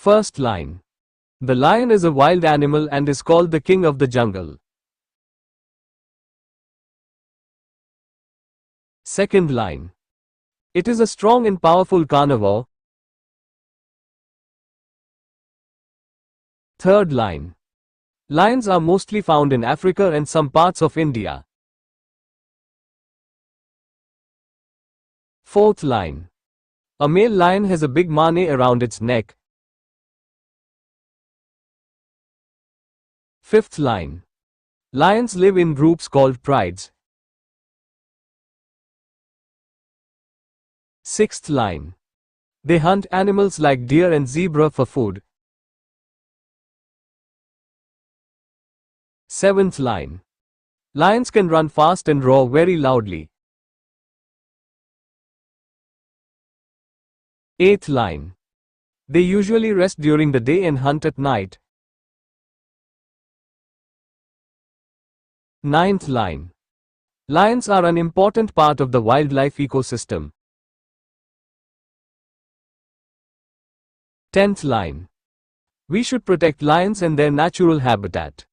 First line. The lion is a wild animal and is called the king of the jungle. Second line. It is a strong and powerful carnivore. Third line. Lions are mostly found in Africa and some parts of India. Fourth line. A male lion has a big mane around its neck. Fifth line. Lions live in groups called prides. Sixth line. They hunt animals like deer and zebra for food. Seventh line. Lions can run fast and roar very loudly. Eighth line. They usually rest during the day and hunt at night. Ninth line. Lions are an important part of the wildlife ecosystem. 10th line. We should protect lions and their natural habitat.